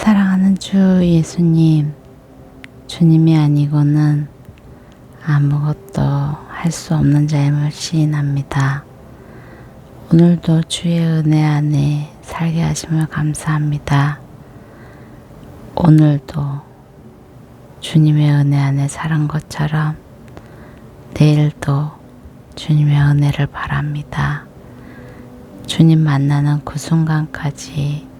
사랑하는 주 예수님, 주님이 아니고는 아무것도 할 수 없는 자임을 시인합니다. 오늘도 주의 은혜 안에 살게 하심을 감사합니다. 오늘도 주님의 은혜 안에 사는 것처럼 내일도 주님의 은혜를 바랍니다. 주님 만나는 그 순간까지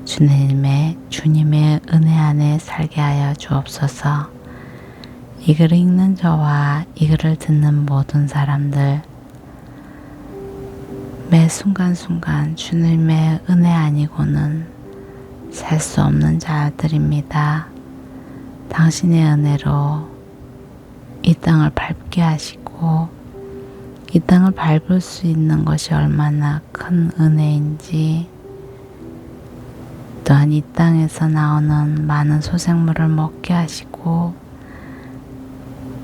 주님의 은혜 안에 살게 하여 주옵소서. 이 글을 읽는 저와 이 글을 듣는 모든 사람들, 매 순간순간 주님의 은혜 아니고는 살 수 없는 자들입니다. 당신의 은혜로 이 땅을 밟게 하시고 이 땅을 밟을 수 있는 것이 얼마나 큰 은혜인지, 또한 이 땅에서 나오는 많은 소생물을 먹게 하시고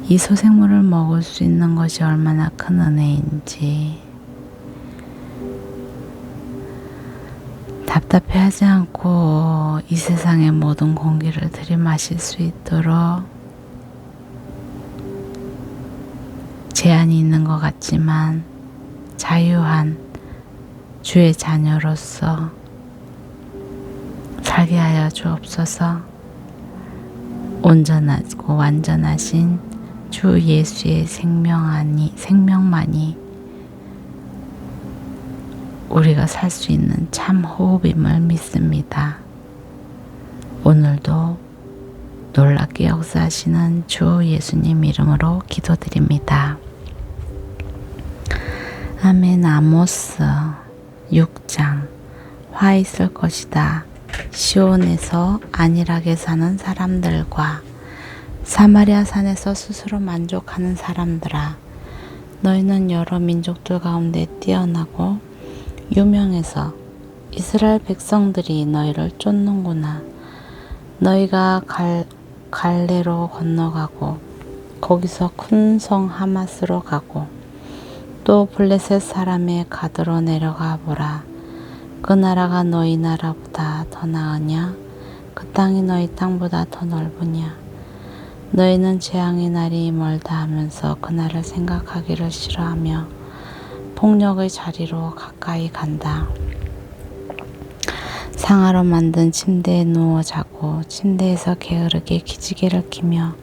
이 소생물을 먹을 수 있는 것이 얼마나 큰 은혜인지, 답답해하지 않고 이 세상의 모든 공기를 들이마실 수 있도록 제한이 있는 것 같지만 자유한 주의 자녀로서 살게 하여 주옵소서. 온전하고 완전하신 주 예수의 생명만이 우리가 살 수 있는 참 호흡임을 믿습니다. 오늘도 놀랍게 역사하시는 주 예수님 이름으로 기도드립니다. 아멘. 아모스 6장. 화 있을 것이다. 시온에서 안일하게 사는 사람들과 사마리아 산에서 스스로 만족하는 사람들아, 너희는 여러 민족들 가운데 뛰어나고 유명해서 이스라엘 백성들이 너희를 쫓는구나. 너희가 갈레로 건너가고 거기서 큰 성 하마스로 가고 또 블레셋 사람의 가드로 내려가 보라. 그 나라가 너희 나라보다 더 나으냐? 그 땅이 너희 땅보다 더 넓으냐? 너희는 재앙의 날이 멀다 하면서 그날을 생각하기를 싫어하며 폭력의 자리로 가까이 간다. 상아로 만든 침대에 누워 자고 침대에서 게으르게 기지개를 키며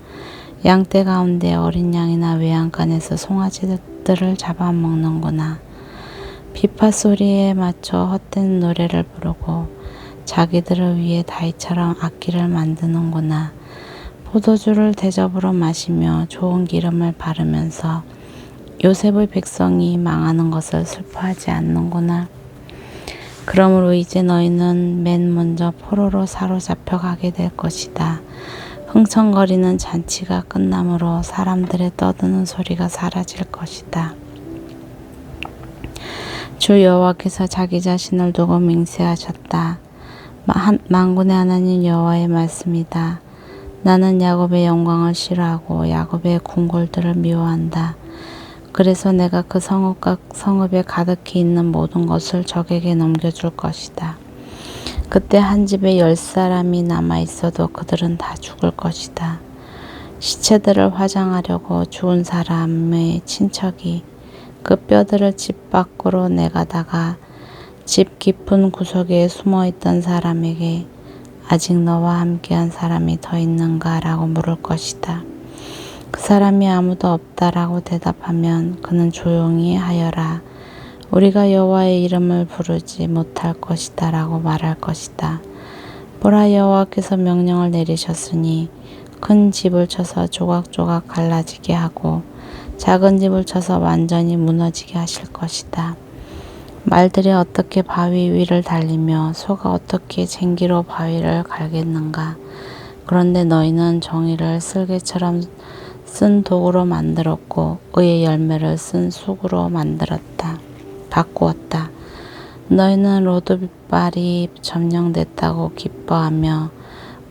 양떼 가운데 어린 양이나 외양간에서 송아지들을 잡아먹는구나. 비파 소리에 맞춰 헛된 노래를 부르고 자기들을 위해 다이처럼 악기를 만드는구나. 포도주를 대접으로 마시며 좋은 기름을 바르면서 요셉의 백성이 망하는 것을 슬퍼하지 않는구나. 그러므로 이제 너희는 맨 먼저 포로로 사로잡혀 가게 될 것이다. 흥청거리는 잔치가 끝나므로 사람들의 떠드는 소리가 사라질 것이다. 주 여호와께서 자기 자신을 두고 맹세하셨다. 만군의 하나님 여호와의 말씀이다. 나는 야곱의 영광을 싫어하고 야곱의 궁궐들을 미워한다. 그래서 내가 그 성읍과 성읍에 가득히 있는 모든 것을 적에게 넘겨줄 것이다. 그때 한 집에 10사람이 남아있어도 그들은 다 죽을 것이다. 시체들을 화장하려고 죽은 사람의 친척이 그 뼈들을 집 밖으로 내가다가 집 깊은 구석에 숨어있던 사람에게 아직 너와 함께한 사람이 더 있는가? 라고 물을 것이다. 그 사람이 아무도 없다라고 대답하면 그는 조용히 하여라. 우리가 여호와의 이름을 부르지 못할 것이다 라고 말할 것이다. 보라, 여호와께서 명령을 내리셨으니 큰 집을 쳐서 조각조각 갈라지게 하고 작은 집을 쳐서 완전히 무너지게 하실 것이다. 말들이 어떻게 바위 위를 달리며 소가 어떻게 쟁기로 바위를 갈겠는가? 그런데 너희는 정의를 쓸개처럼 쓴 도구로 만들었고 의의 열매를 쓴 쑥으로 바꾸었다. 너희는 로드빗발이 점령됐다고 기뻐하며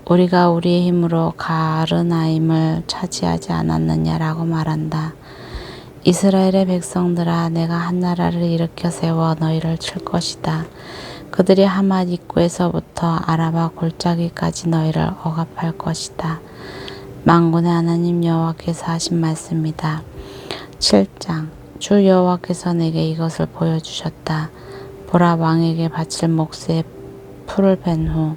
우리가 우리의 힘으로 가르나임을 차지하지 않았느냐라고 말한다. 이스라엘의 백성들아, 내가 한 나라를 일으켜 세워 너희를 칠 것이다. 그들이 하맛 입구에서부터 아라바 골짜기까지 너희를 억압할 것이다. 만군의 하나님 여호와께서 하신 말씀이다. 7장. 주 여호와께서 내게 이것을 보여주셨다. 보라, 왕에게 바칠 몫의 풀을 벤 후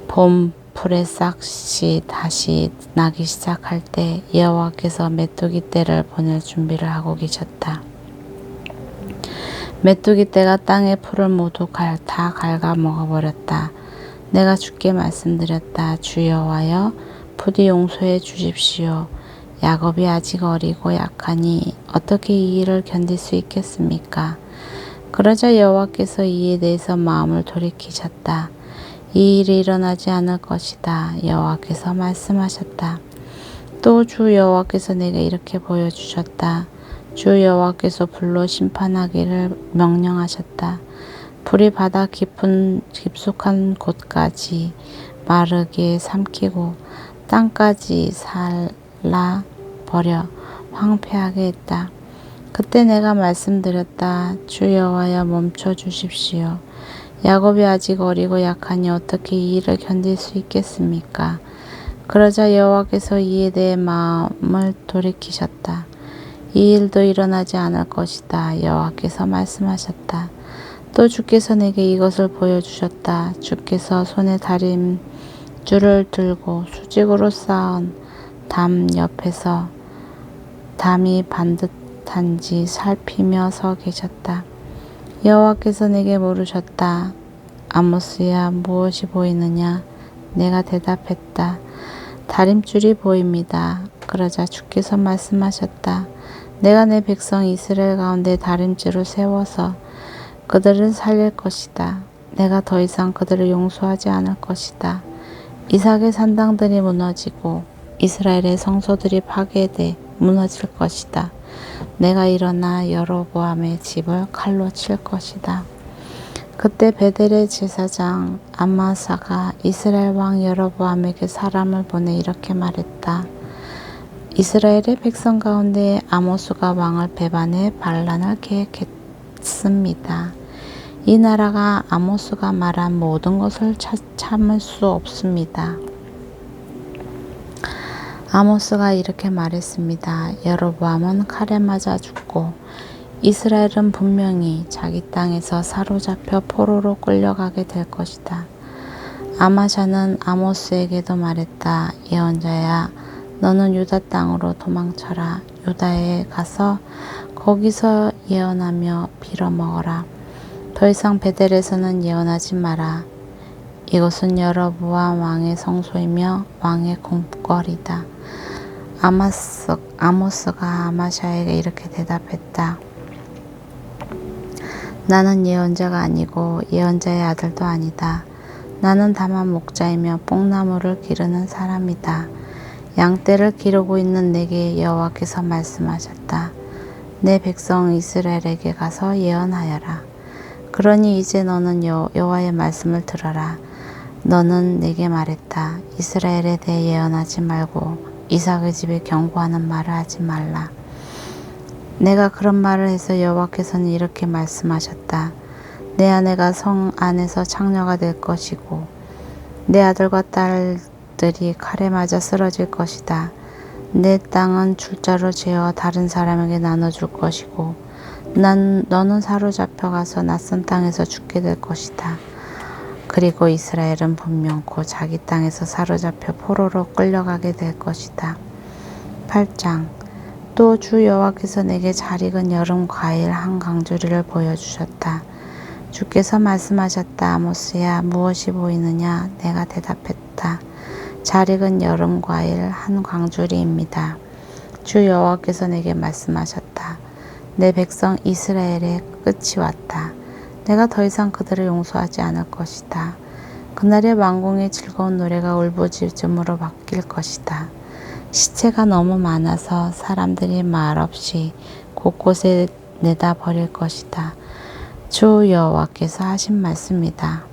봄 풀의 싹이 다시 나기 시작할 때 여호와께서 메뚜기 떼를 보낼 준비를 하고 계셨다. 메뚜기 떼가 땅의 풀을 모두 다 갉아 먹어버렸다. 내가 주께 말씀드렸다. 주 여호와여, 부디 용서해 주십시오. 야곱이 아직 어리고 약하니 어떻게 이 일을 견딜 수 있겠습니까? 그러자 여호와께서 이에 대해서 마음을 돌이키셨다. 이 일이 일어나지 않을 것이다. 여호와께서 말씀하셨다. 또 주 여호와께서 내게 이렇게 보여주셨다. 주 여호와께서 불로 심판하기를 명령하셨다. 불이 바다 깊숙한 곳까지 마르게 삼키고 땅까지 살라 버려 황폐하게 했다. 그때 내가 말씀드렸다. 주 여호와여, 멈춰 주십시오. 야곱이 아직 어리고 약하니 어떻게 이 일을 견딜 수 있겠습니까? 그러자 여호와께서 이에 대해 마음을 돌이키셨다. 이 일도 일어나지 않을 것이다. 여호와께서 말씀하셨다. 또 주께서 내게 이것을 보여주셨다. 주께서 손에 다림줄을 들고 수직으로 쌓은 담 옆에서 담이 반듯한지 살피며 서 계셨다. 여호와께서 내게 물으셨다. 아모스야, 무엇이 보이느냐? 내가 대답했다. 다림줄이 보입니다. 그러자 주께서 말씀하셨다. 내가 내 백성 이스라엘 가운데 다림줄을 세워서 그들을 살릴 것이다. 내가 더 이상 그들을 용서하지 않을 것이다. 이삭의 산당들이 무너지고 이스라엘의 성소들이 파괴돼 무너질 것이다. 내가 일어나 여로보암의 집을 칼로 칠 것이다. 그때 베델의 제사장 아마사가 이스라엘 왕 여로보암에게 사람을 보내 이렇게 말했다. 이스라엘의 백성 가운데 아모스가 왕을 배반해 반란을 계획했습니다. 이 나라가 아모스가 말한 모든 것을 참을 수 없습니다. 아모스가 이렇게 말했습니다. 여로보암은 칼에 맞아 죽고 이스라엘은 분명히 자기 땅에서 사로잡혀 포로로 끌려가게 될 것이다. 아마샤는 아모스에게도 말했다. 예언자야, 너는 유다 땅으로 도망쳐라. 유다에 가서 거기서 예언하며 빌어먹어라. 더 이상 베델에서는 예언하지 마라. 이것은 여로보암 왕의 성소이며 왕의 궁궐이다. 아모스가 아마샤에게 이렇게 대답했다. 나는 예언자가 아니고 예언자의 아들도 아니다. 나는 다만 목자이며 뽕나무를 기르는 사람이다. 양떼를 기르고 있는 내게 여호와께서 말씀하셨다. 내 백성 이스라엘에게 가서 예언하여라. 그러니 이제 너는 여호와의 말씀을 들어라. 너는 내게 말했다. 이스라엘에 대해 예언하지 말고 이삭의 집에 경고하는 말을 하지 말라. 내가 그런 말을 해서 여호와께서는 이렇게 말씀하셨다. 내 아내가 성 안에서 창녀가 될 것이고 내 아들과 딸들이 칼에 맞아 쓰러질 것이다. 내 땅은 줄자로 재어 다른 사람에게 나눠줄 것이고 너는 사로잡혀 가서 낯선 땅에서 죽게 될 것이다. 그리고 이스라엘은 분명코 자기 땅에서 사로잡혀 포로로 끌려가게 될 것이다. 8장. 또 주 여호와께서 내게 잘 익은 여름 과일 한 강주리를 보여주셨다. 주께서 말씀하셨다. 아모스야, 무엇이 보이느냐? 내가 대답했다. 잘 익은 여름 과일 한 광주리입니다. 주 여호와께서 내게 말씀하셨다. 내 백성 이스라엘의 끝이 왔다. 내가 더 이상 그들을 용서하지 않을 것이다. 그날의 왕궁의 즐거운 노래가 울부짖음으로 바뀔 것이다. 시체가 너무 많아서 사람들이 말없이 곳곳에 내다 버릴 것이다. 주 여호와께서 하신 말씀이다.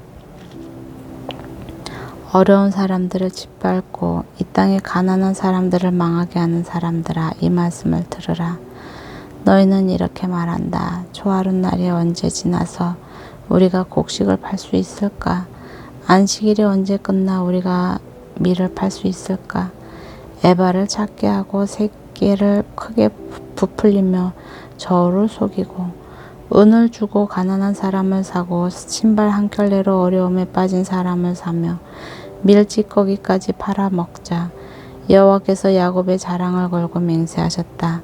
어려운 사람들을 짓밟고 이 땅에 가난한 사람들을 망하게 하는 사람들아, 이 말씀을 들으라. 너희는 이렇게 말한다. 초하룻 날이 언제 지나서 우리가 곡식을 팔 수 있을까? 안식일이 언제 끝나 우리가 밀을 팔 수 있을까? 에바를 작게 하고 새끼를 크게 부풀리며 저울을 속이고 은을 주고 가난한 사람을 사고 신발 한 켤레로 어려움에 빠진 사람을 사며 밀찌꺼기까지 팔아먹자. 여호와께서 야곱의 자랑을 걸고 맹세하셨다.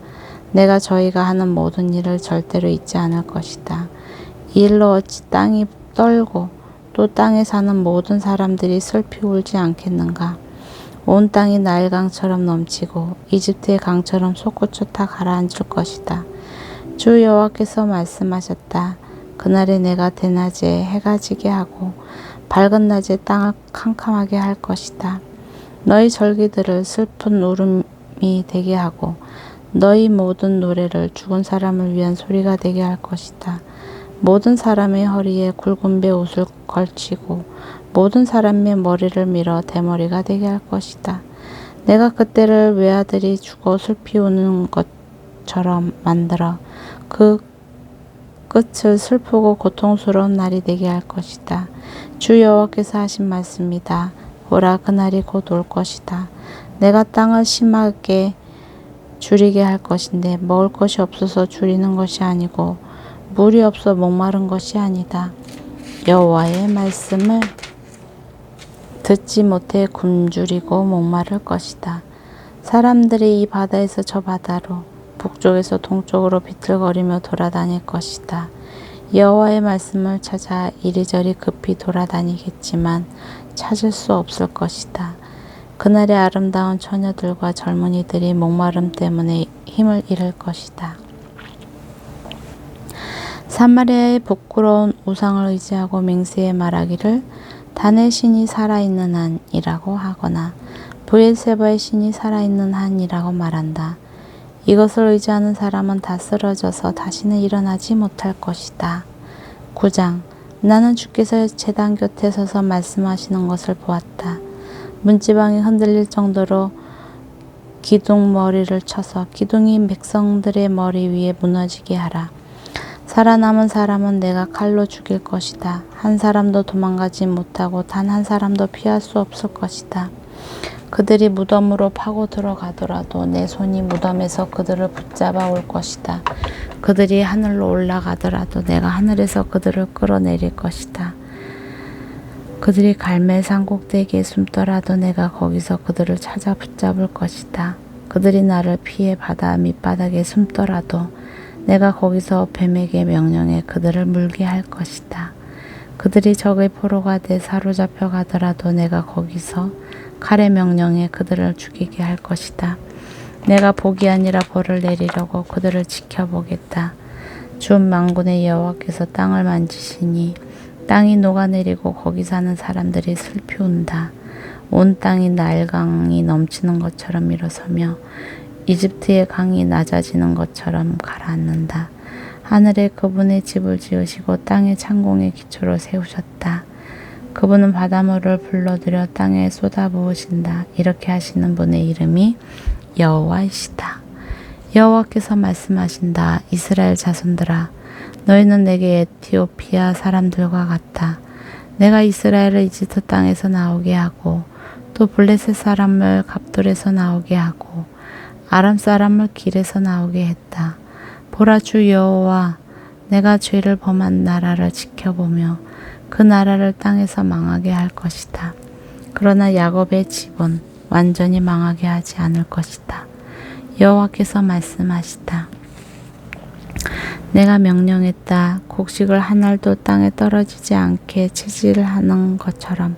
내가 저희가 하는 모든 일을 절대로 잊지 않을 것이다. 이 일로 어찌 땅이 떨고 또 땅에 사는 모든 사람들이 슬피 울지 않겠는가? 온 땅이 나일강처럼 넘치고 이집트의 강처럼 솟구쳐 다 가라앉을 것이다. 주 여호와께서 말씀하셨다. 그날에 내가 대낮에 해가 지게 하고 밝은 낮에 땅을 캄캄하게 할 것이다. 너희 절기들을 슬픈 울음이 되게 하고 너희 모든 노래를 죽은 사람을 위한 소리가 되게 할 것이다. 모든 사람의 허리에 굵은 배 옷을 걸치고 모든 사람의 머리를 밀어 대머리가 되게 할 것이다. 내가 그때를 외아들이 죽어 슬피 우는 것처럼 만들어 그 끝을 슬프고 고통스러운 날이 되게 할 것이다. 주 여호와께서 하신 말씀이다. 보라, 그날이 곧 올 것이다. 내가 땅을 심하게 줄이게 할 것인데 먹을 것이 없어서 줄이는 것이 아니고 물이 없어 목마른 것이 아니다. 여호와의 말씀을 듣지 못해 굶주리고 목마를 것이다. 사람들이 이 바다에서 저 바다로 북쪽에서 동쪽으로 비틀거리며 돌아다닐 것이다. 여호와의 말씀을 찾아 이리저리 급히 돌아다니겠지만 찾을 수 없을 것이다. 그날에 아름다운 처녀들과 젊은이들이 목마름 때문에 힘을 잃을 것이다. 사마리아의 부끄러운 우상을 의지하고 맹세해 말하기를 단의 신이 살아있는 한이라고 하거나 브엘세바의 신이 살아있는 한이라고 말한다. 이것을 의지하는 사람은 다 쓰러져서 다시는 일어나지 못할 것이다. 9장. 나는 주께서 제단 곁에 서서 말씀하시는 것을 보았다. 문지방이 흔들릴 정도로 기둥 머리를 쳐서 기둥이 백성들의 머리 위에 무너지게 하라. 살아남은 사람은 내가 칼로 죽일 것이다. 한 사람도 도망가지 못하고 단 한 사람도 피할 수 없을 것이다. 그들이 무덤으로 파고 들어가더라도 내 손이 무덤에서 그들을 붙잡아 올 것이다. 그들이 하늘로 올라가더라도 내가 하늘에서 그들을 끌어내릴 것이다. 그들이 갈멜산 꼭대기에 숨더라도 내가 거기서 그들을 찾아 붙잡을 것이다. 그들이 나를 피해 바다 밑바닥에 숨더라도 내가 거기서 뱀에게 명령해 그들을 물게 할 것이다. 그들이 적의 포로가 돼 사로잡혀 가더라도 내가 거기서 칼의 명령에 그들을 죽이게 할 것이다. 내가 복이 아니라 벌을 내리려고 그들을 지켜보겠다. 주 만군의 여호와께서 땅을 만지시니 땅이 녹아내리고 거기 사는 사람들이 슬피 운다. 온 땅이 나일강이 넘치는 것처럼 일어서며 이집트의 강이 낮아지는 것처럼 가라앉는다. 하늘에 그분의 집을 지으시고 땅의 창공의 기초로 세우셨다. 그분은 바닷물을 불러들여 땅에 쏟아부으신다. 이렇게 하시는 분의 이름이 여호와이시다. 여호와께서 말씀하신다. 이스라엘 자손들아, 너희는 내게 에티오피아 사람들과 같다. 내가 이스라엘을 이집트 땅에서 나오게 하고 또 블레셋 사람을 갑돌에서 나오게 하고 아람 사람을 길에서 나오게 했다. 보라, 주 여호와, 내가 죄를 범한 나라를 지켜보며 그 나라를 땅에서 망하게 할 것이다. 그러나 야곱의 집은 완전히 망하게 하지 않을 것이다. 여호와께서 말씀하시다. 내가 명령했다. 곡식을 한 알도 땅에 떨어지지 않게 채질하는 것처럼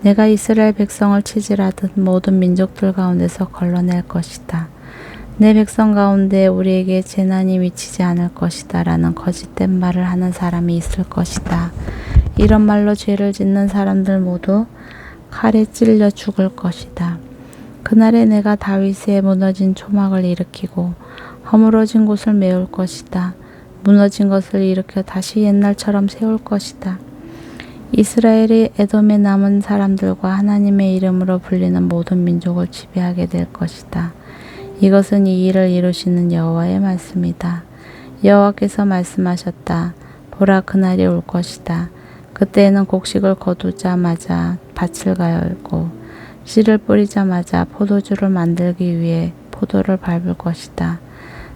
내가 이스라엘 백성을 채질하듯 모든 민족들 가운데서 걸러낼 것이다. 내 백성 가운데 우리에게 재난이 미치지 않을 것이다 라는 거짓된 말을 하는 사람이 있을 것이다. 이런 말로 죄를 짓는 사람들 모두 칼에 찔려 죽을 것이다. 그날에 내가 다윗의 무너진 초막을 일으키고 허물어진 곳을 메울 것이다. 무너진 것을 일으켜 다시 옛날처럼 세울 것이다. 이스라엘이 에돔에 남은 사람들과 하나님의 이름으로 불리는 모든 민족을 지배하게 될 것이다. 이것은 이 일을 이루시는 여호와의 말씀이다. 여호와께서 말씀하셨다. 보라, 그날이 올 것이다. 그때에는 곡식을 거두자마자 밭을 갈고 씨를 뿌리자마자 포도주를 만들기 위해 포도를 밟을 것이다.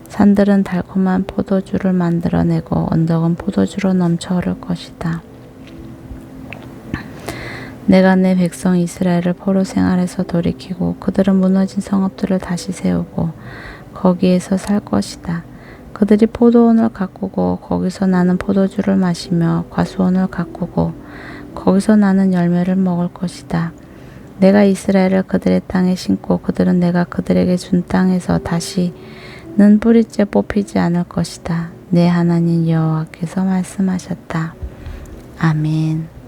산들은 달콤한 포도주를 만들어내고 언덕은 포도주로 넘쳐 흐를 것이다. 내가 내 백성 이스라엘을 포로 생활에서 돌이키고 그들은 무너진 성읍들을 다시 세우고 거기에서 살 것이다. 그들이 포도원을 가꾸고 거기서 나는 포도주를 마시며 과수원을 가꾸고 거기서 나는 열매를 먹을 것이다. 내가 이스라엘을 그들의 땅에 심고 그들은 내가 그들에게 준 땅에서 다시는 뿌리째 뽑히지 않을 것이다. 내 하나님 여호와께서 말씀하셨다. 아멘.